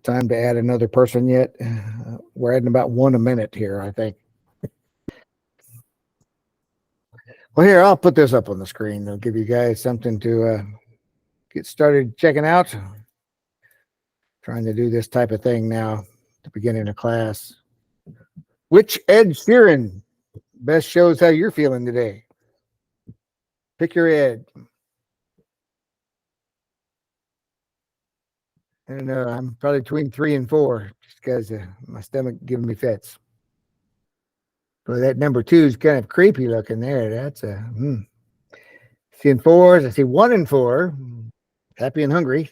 Not time to add another person yet. We're adding about one a minute here, I think. Well, here, I'll put this up on the screen. I'll give you guys something to get started checking out. Trying to do this type of thing now at the beginning of class. Which Ed Sheeran best shows how you're feeling today? Pick your Ed. And I'm probably between 3 and 4 just because my stomach giving me fits. But that number 2 is kind of creepy looking there. That's a seeing 4s. I see 1 and 4. Happy and hungry.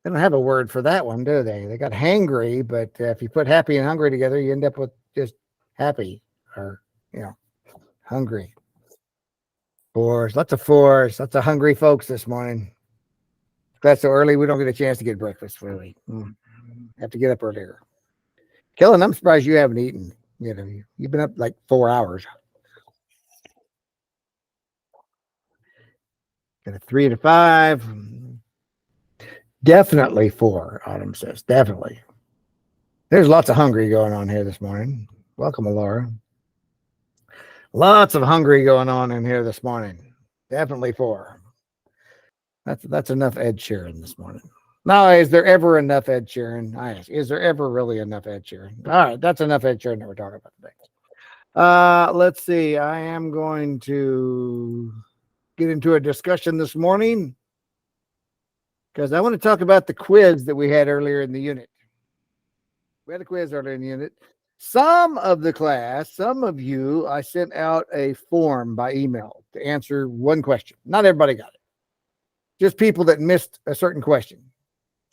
They don't have a word for that one, do they? They got hangry, but if you put happy and hungry together, you end up with just happy or, hungry. 4s, lots of 4s, lots of hungry folks this morning. That's so early, we don't get a chance to get breakfast, really. Have to get up earlier. Kellen, I'm surprised you haven't eaten. You've been up like 4 hours. Got a 3 and a 5. Definitely 4, Autumn says. Definitely. There's lots of hungry going on here this morning. Welcome, Laura. Lots of hungry going on in here this morning. Definitely 4. That's enough Ed Sheeran this morning. Now, is there ever enough Ed Sheeran? I ask, is there ever really enough Ed Sheeran? All right, that's enough Ed Sheeran that we're talking about today. Let's see. I am going to get into a discussion this morning because I want to talk about the quiz that we had earlier in the unit. We had a quiz earlier in the unit. Some of you, I sent out a form by email to answer one question. Not everybody got it. Just people that missed a certain question.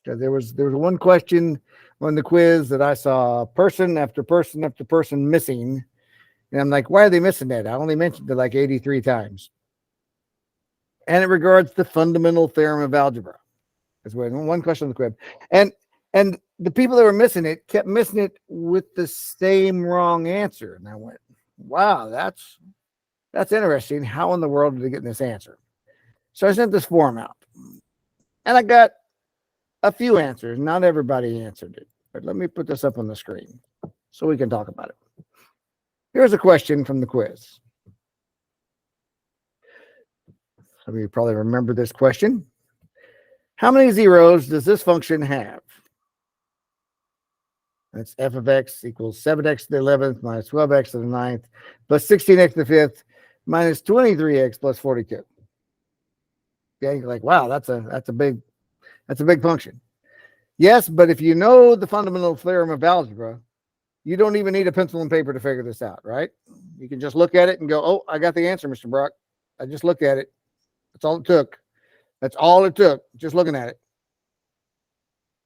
Because there was one question on the quiz that I saw person after person after person missing. And I'm like, why are they missing that? I only mentioned it like 83 times. And it regards the fundamental theorem of algebra. That's one question on the quiz. And the people that were missing it kept missing it with the same wrong answer. And I went, wow, that's interesting. How in the world did they get this answer? So I sent this form out. And I got a few answers. Not everybody answered it. But let me put this up on the screen so we can talk about it. Here's a question from the quiz. Some of you probably remember this question. How many zeros does this function have? That's f of x equals 7x to the 11th minus 12x to the 9th plus 16x to the 5th minus 23x plus 42. Okay, you're like, wow, that's a big function. Yes, but if you know the fundamental theorem of algebra, you don't even need a pencil and paper to figure this out, right? You can just look at it and go, oh, I got the answer, Mr. Brock. I just looked at it. That's all it took. That's all it took, just looking at it.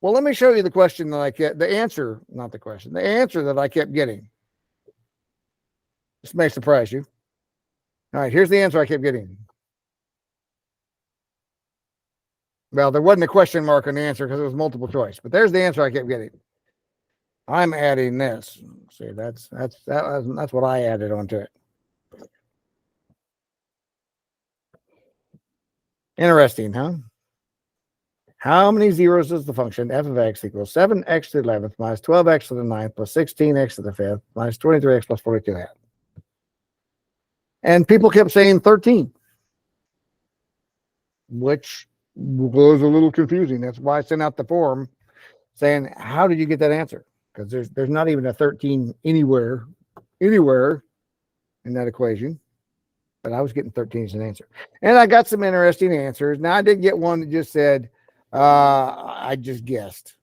Well, let me show you the question that I kept, the answer, not the question, the answer that I kept getting. This may surprise you. All right, here's the answer I kept getting. Well, there wasn't a question mark on the answer because it was multiple choice, but there's the answer I kept getting. I'm adding this. See, that's what I added onto it. Interesting, huh? How many zeros does the function f of x equals 7x to the 11th minus 12x to the 9th plus 16x to the 5th minus 23x plus 42 have? And people kept saying 13, which was a little confusing. That's why I sent out the form saying, how did you get that answer? Because there's not even a 13 anywhere in that equation. But I was getting 13 as an answer. And I got some interesting answers. Now, I did get one that just said, I just guessed.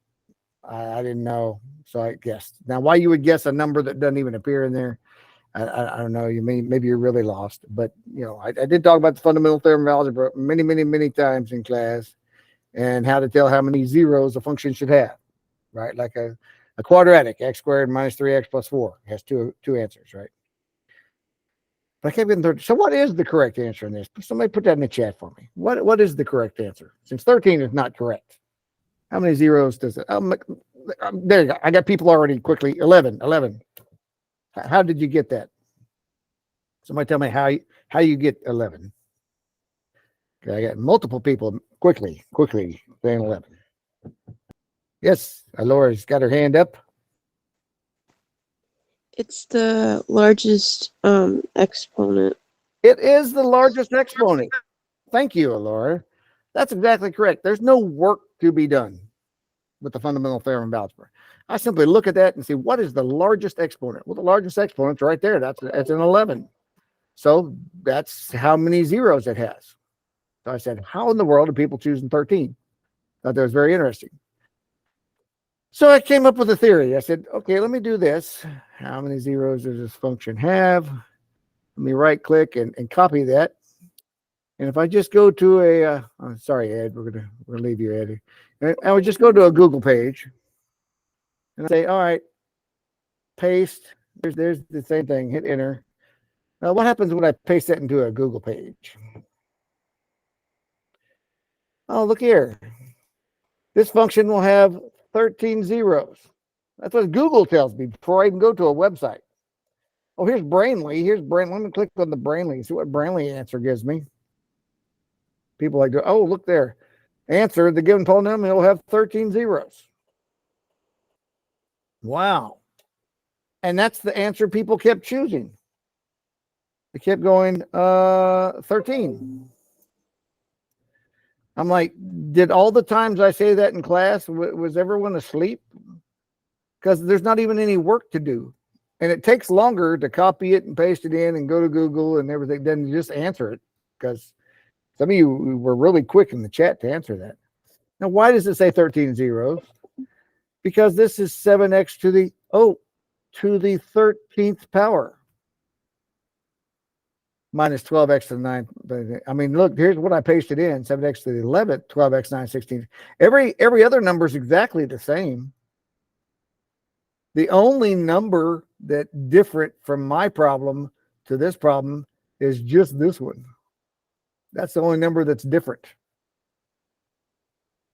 I didn't know, so I guessed. Now, why you would guess a number that doesn't even appear in there, I don't know. Maybe you're really lost. But, I did talk about the fundamental theorem of algebra many, many, many times in class and how to tell how many zeros a function should have, right? Like a quadratic, x squared minus 3x plus 4 has two answers, right? But I kept getting 13. So what is the correct answer in this? Somebody put that in the chat for me. What is the correct answer? Since 13 is not correct. How many zeros does it? There you go. I got people already quickly. 11. How did you get that? Somebody tell me how you get 11. Okay, I got multiple people quickly saying 11. Yes, Laura's got her hand up. It's the largest exponent. It is the largest exponent. Thank you, Laura. That's exactly correct. There's no work to be done with the fundamental theorem of algebra. I simply look at that and see what is the largest exponent. Well, the largest exponent's right there. That's an 11. So that's how many zeros it has. So I said, how in the world are people choosing 13? Thought that was very interesting. So I came up with a theory. I said, okay, let me do this. How many zeros does this function have? Let me right click and copy that. And if I just go to oh, sorry, Ed, we're gonna leave you, Ed. And I would just go to a Google page and say, all right, paste. There's the same thing. Hit enter. Now, what happens when I paste that into a Google page? Oh, look here. This function will have 13 zeros. That's what Google tells me before I even go to a website. Oh, here's Brainly. Here's Brainly. Let me click on the Brainly. See what Brainly answer gives me. People like, oh, look there. Answer, the given polynomial will have 13 zeros. Wow. And that's the answer people kept choosing. They kept going, 13. I'm like, did all the times I say that in class, was everyone asleep? Because there's not even any work to do. And it takes longer to copy it and paste it in and go to Google and everything than just answer it. Because some of you were really quick in the chat to answer that. Now, why does it say 13 zeros? Because this is 7x to the 13th power. Minus 12x to the 9th. I mean, look, here's what I pasted in. 7x to the 11th, 12x, 9, 16. Every other number is exactly the same. The only number that different from my problem to this problem is just this one. That's the only number that's different.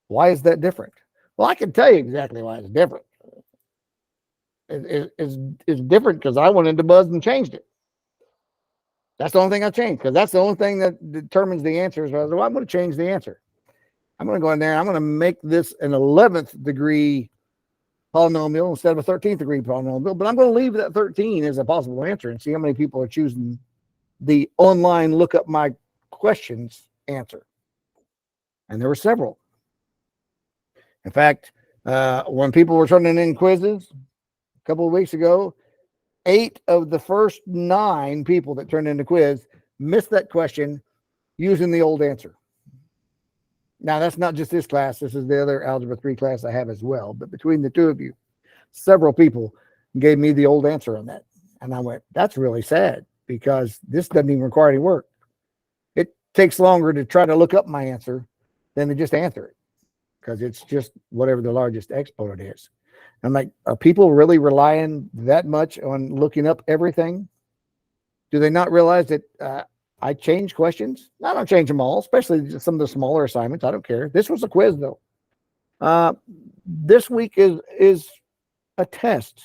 Why is that different? Well, I can tell you exactly why it's different. It's different because I went into Buzz and changed it. That's the only thing I changed because that's the only thing that determines the answer. So I said, well, I'm going to change the answer. I'm going to go in there. I'm going to make this an 11th degree polynomial instead of a 13th degree polynomial, but I'm going to leave that 13 as a possible answer and see how many people are choosing the online look up my questions answer. And there were several. In fact, when people were turning in quizzes a couple of weeks ago, 8 of the first 9 people that turned in the quiz missed that question using the old answer. Now, that's not just this class. This is the other Algebra 3 class I have as well. But between the two of you, several people gave me the old answer on that. And I went, that's really sad because this doesn't even require any work. It takes longer to try to look up my answer than to just answer it because it's just whatever the largest exponent is. I'm like, are people really relying that much on looking up everything? Do they not realize that I change questions? I don't change them all, especially some of the smaller assignments. I don't care. This was a quiz, though. This week is a test.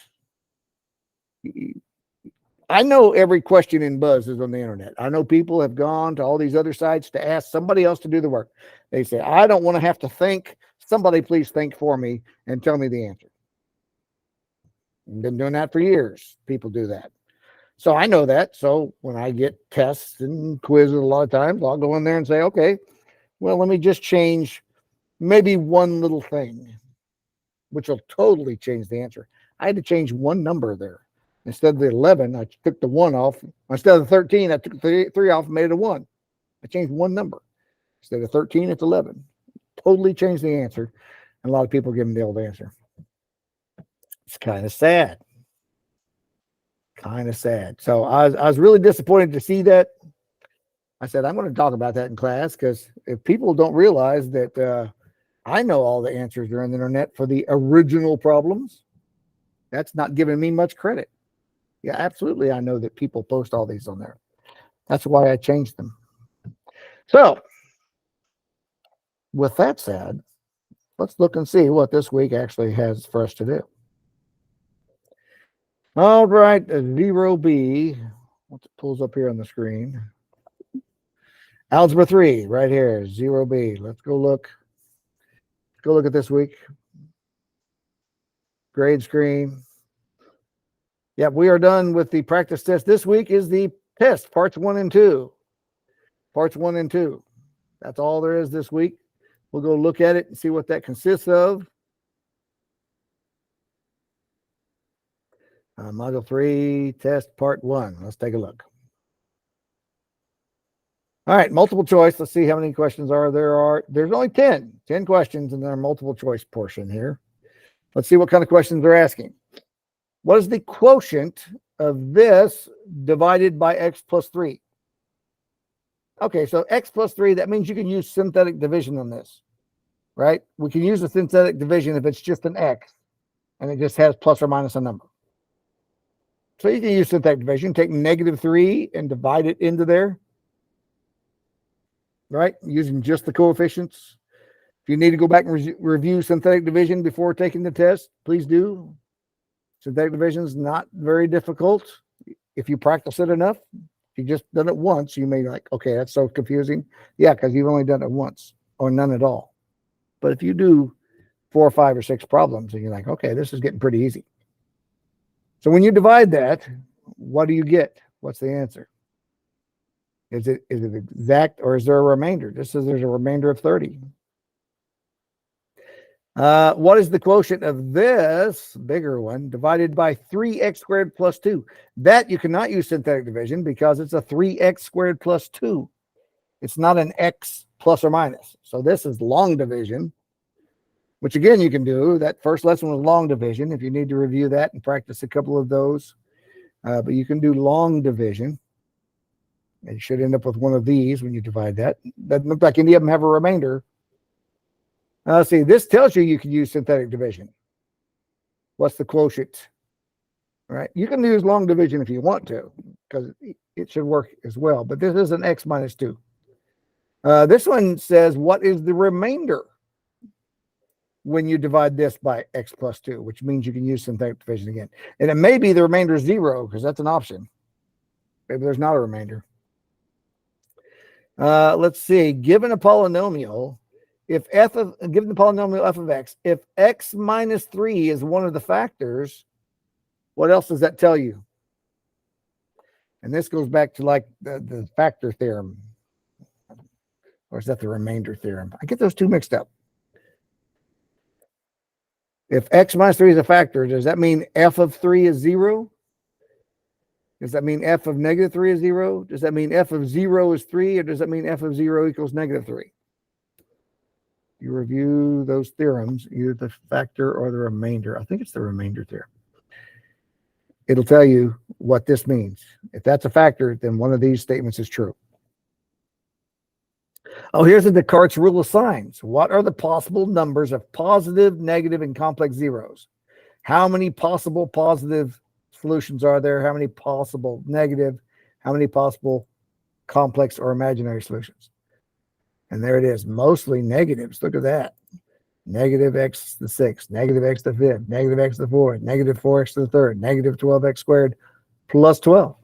I know every question in Buzz is on the internet. I know people have gone to all these other sites to ask somebody else to do the work. They say, I don't want to have to think. Somebody please think for me and tell me the answer. I've been doing that for years. People do that. So I know that. So when I get tests and quizzes a lot of times, I'll go in there and say, okay, well, let me just change maybe one little thing, which will totally change the answer. I had to change one number there. Instead of the 11, I took the 1 off. Instead of the 13, I took the 3 off and made it a 1. I changed one number. Instead of 13, it's 11. Totally changed the answer. And a lot of people give them the old answer. It's kind of sad. Kind of sad. So I was really disappointed to see that. I said, I'm going to talk about that in class because if people don't realize that I know all the answers are on the internet for the original problems, that's not giving me much credit. Yeah, absolutely. I know that people post all these on there. That's why I changed them. So with that said, let's look and see what this week actually has for us to do. All right, 0B. Once it pulls up here on the screen. Algebra 3, right here, 0B. Let's go look. Go look at this week. grade screen. Yeah, we are done with the practice test. This week is the test, parts 1 and 2. Parts 1 and 2. That's all there is this week. We'll go look at it and see what that consists of. Module 3, test part 1. Let's take a look. All right, multiple choice. Let's see how many questions there's only 10 questions in their multiple choice portion here. Let's see what kind of questions they're asking. What is the quotient of this divided by x plus 3? Okay, so x plus 3, that means you can use synthetic division on this, right? We can use a synthetic division if it's just an x and it just has plus or minus a number. So you can use synthetic division, take -3 and divide it into there, right? Using just the coefficients. If you need to go back and review synthetic division before taking the test, please do. Synthetic division is not very difficult if you practice it enough. If you just done it once, you may be like, okay, that's so confusing. Yeah, because you've only done it once or none at all. But if you do 4 or 5 or 6 problems and you're like, okay, this is getting pretty easy. So when you divide that, what do you get? What's the answer? Is it exact or is there a remainder? This says there's a remainder of 30. What is the quotient of this bigger one divided by 3x squared plus 2? That you cannot use synthetic division because it's a 3x squared plus 2. It's not an x plus or minus. So this is long division, which again you can do. That first lesson was long division. If you need to review that and practice a couple of those, but you can do long division. And you should end up with one of these when you divide that. Doesn't look like any of them have a remainder. Let's see, this tells you can use synthetic division. What's the quotient? All right, you can use long division if you want to, because it should work as well. But this is an x minus 2. This one says, what is the remainder when you divide this by x plus 2, which means you can use synthetic division again. And it may be the remainder is 0, because that's an option. Maybe there's not a remainder. Let's see, given a polynomial, given the polynomial f of x, if x minus 3 is one of the factors, what else does that tell you? And this goes back to like the factor theorem. Or is that the remainder theorem? I get those two mixed up. If x minus 3 is a factor, does that mean f of 3 is 0? Does that mean f of -3 is 0? Does that mean f of 0 is 3? Or does that mean f of 0 equals -3? You review those theorems, either the factor or the remainder. I think it's the remainder theorem. It'll tell you what this means. If that's a factor, then one of these statements is true. Oh, here's the Descartes rule of signs. What are the possible numbers of positive, negative, and complex zeros? How many possible positive solutions are there? How many possible negative? How many possible complex or imaginary solutions? And there it is, mostly negatives. Look at that. Negative x to the 6th, negative x to the 5th, negative x to the 4th, negative 4x to the 3rd, negative 12x squared plus 12.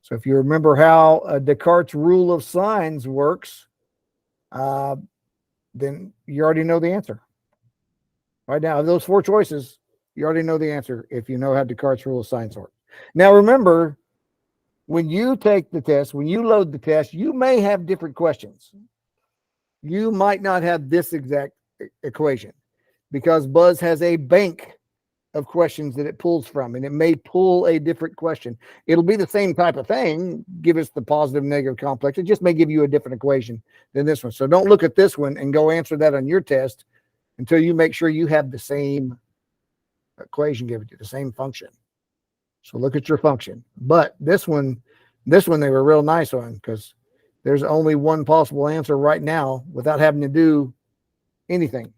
So if you remember how Descartes' rule of signs works, then you already know the answer. Right now, of those 4 choices, you already know the answer if you know how Descartes' rule of signs works. Now remember, when you take the test, when you load the test, you may have different questions. You might not have this exact equation because Buzz has a bank of questions that it pulls from, and it may pull a different question. It'll be the same type of thing, give us the positive, negative, complex. It just may give you a different equation than this one. So don't look at this one and go answer that on your test until you make sure you have the same equation given to you, the same function. So look at your function. But this one they were real nice on, because there's only one possible answer right now without having to do anything.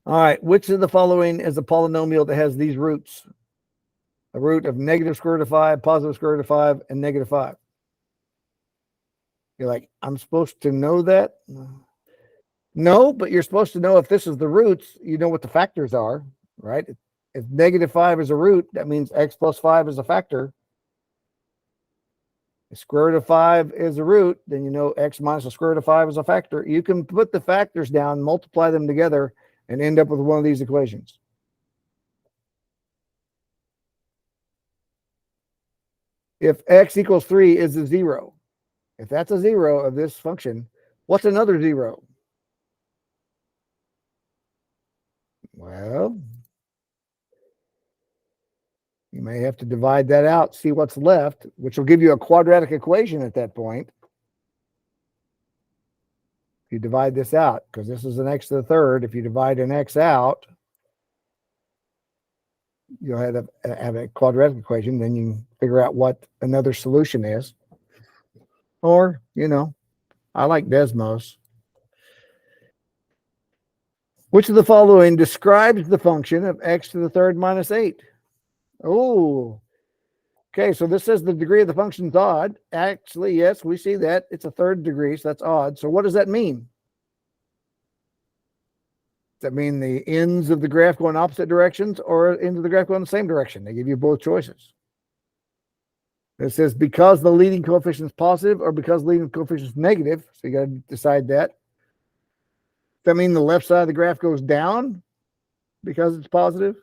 All right, which of the following is a polynomial that has these roots? A root of negative square root of 5, positive square root of 5, and negative 5. You're like, I'm supposed to know that? No, but you're supposed to know if this is the roots, you know what the factors are, right? If negative 5 is a root, that means x plus 5 is a factor. If square root of 5 is a root, then you know x minus the square root of 5 is a factor. You can put the factors down, multiply them together, and end up with one of these equations. If x equals 3 is a 0, if that's a 0 of this function, what's another 0? Well, you may have to divide that out, see what's left, which will give you a quadratic equation at that point. If you divide this out, because this is an x to the third, if you divide an x out, you'll have a quadratic equation. Then you can figure out what another solution is. Or, I like Desmos. Which of the following describes the function of x to the third minus 8? Oh, okay. So this says the degree of the function is odd. Actually, yes, we see that. It's a third degree, so that's odd. So what does that mean? Does that mean the ends of the graph go in opposite directions or ends of the graph go in the same direction? They give you both choices. It says because the leading coefficient is positive or because the leading coefficient is negative. So you got to decide that. Does that mean the left side of the graph goes down because it's positive?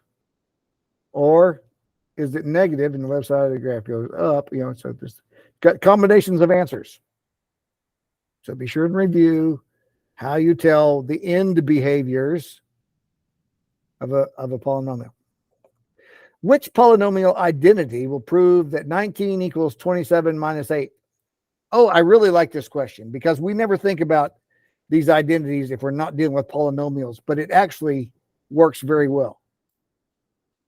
Or is it negative and the left side of the graph goes up? So there's got combinations of answers. So be sure and review how you tell the end behaviors of a polynomial. Which polynomial identity will prove that 19 equals 27 minus 8? Oh, I really like this question because we never think about these identities if we're not dealing with polynomials, but it actually works very well.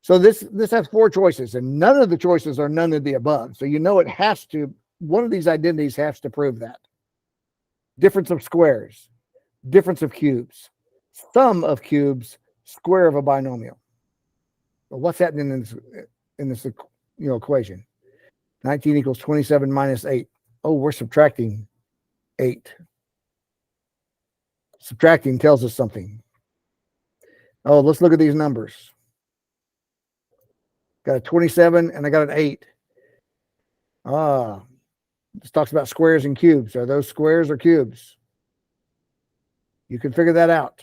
So this has 4 choices, and none of the choices are none of the above. So it has to, one of these identities has to prove that. Difference of squares, difference of cubes, sum of cubes, square of a binomial. Well, what's happening in this equation? 19 equals 27 minus 8. Oh, we're subtracting 8. Subtracting tells us something. Oh, let's look at these numbers. Got a 27 and I got an 8. This talks about squares and cubes. Are those squares or cubes? You can figure that out.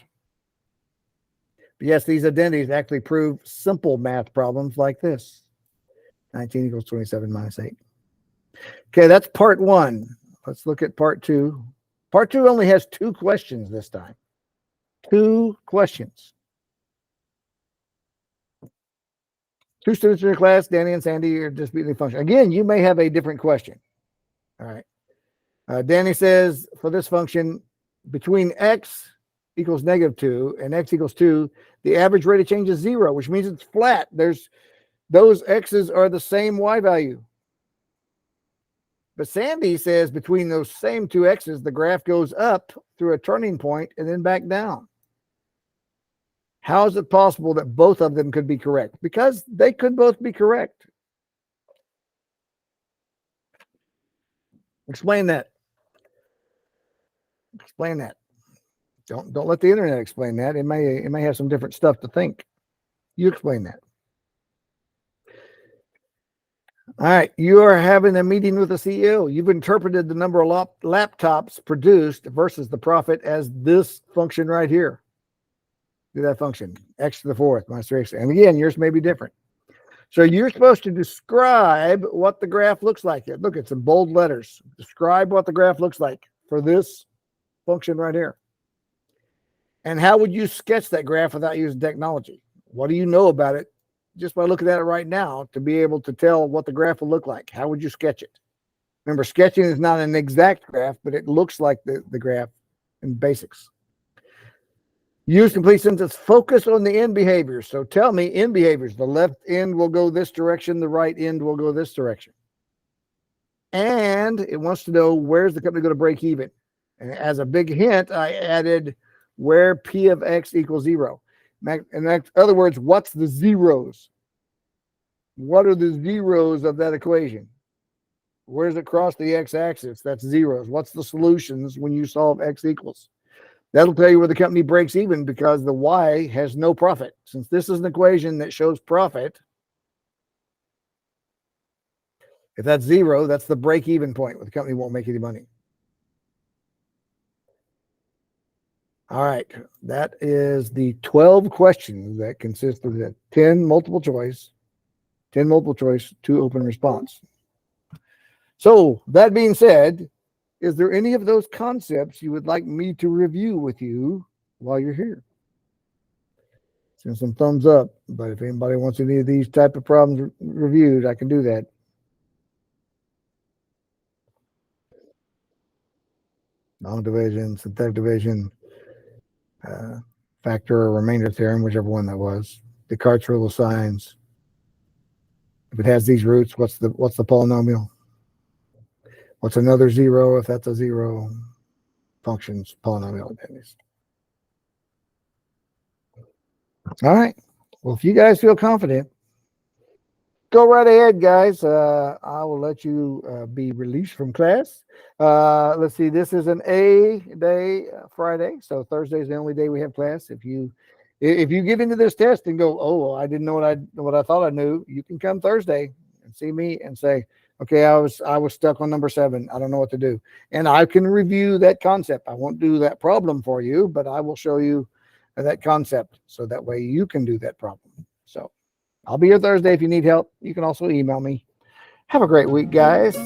But yes, these identities actually prove simple math problems like this. 19 equals 27 minus 8. Okay, that's part 1. Let's look at part 2. Part 2 only has 2 questions this time. 2 questions. 2 students in your class, Danny and Sandy, are disputing the function. Again, you may have a different question. All right. Danny says for this function, between x equals negative 2 and x equals 2, the average rate of change is 0, which means it's flat. Those x's are the same y value. But Sandy says between those same 2 x's, the graph goes up through a turning point and then back down. How is it possible that both of them could be correct? Because they could both be correct. Explain that. Explain that. Don't let the internet explain that. It may have some different stuff to think. You explain that. All right, you are having a meeting with the CEO. You've interpreted the number of laptops produced versus the profit as this function right here. Do that function, x to the 4th minus 3x. And again, yours may be different. So you're supposed to describe what the graph looks like. Look, it's in bold letters. Describe what the graph looks like for this function right here. And how would you sketch that graph without using technology? What do you know about it just by looking at it right now to be able to tell what the graph will look like? How would you sketch it? Remember, sketching is not an exact graph, but it looks like the graph in basics. Use complete sentence. Focus on the end behaviors. So tell me end behaviors. The left end will go this direction. The right end will go this direction. And it wants to know where's the company going to break even. And as a big hint, I added where P of X equals 0. In other words, what's the zeros? What are the zeros of that equation? Where's it cross the x-axis? That's zeros. What's the solutions when you solve x equals? That'll tell you where the company breaks even because the y has no profit. Since this is an equation that shows profit, if that's 0, that's the break-even point where the company won't make any money. All right. That is the 12 questions that consist of the 10 multiple choice, 2 open response. So, that being said, is there any of those concepts you would like me to review with you while you're here? Send some thumbs up. But if anybody wants any of these type of problems reviewed, I can do that. Long division, synthetic division, factor or remainder theorem, whichever one that was. Descartes' rule of signs. If it has these roots, what's the polynomial? What's another zero if that's a zero? Functions, polynomial identities. All right. Well, if you guys feel confident, go right ahead, guys. I will let you be released from class. Let's see. This is an A day, Friday, so Thursday is the only day we have class. If you get into this test and go, oh, I didn't know what I thought I knew, you can come Thursday and see me and say, okay, I was stuck on number 7. I don't know what to do, and I can review that concept. I won't do that problem for you, but I will show you that concept so that way you can do that problem. So I'll be here Thursday if you need help. You can also email me. Have a great week, guys.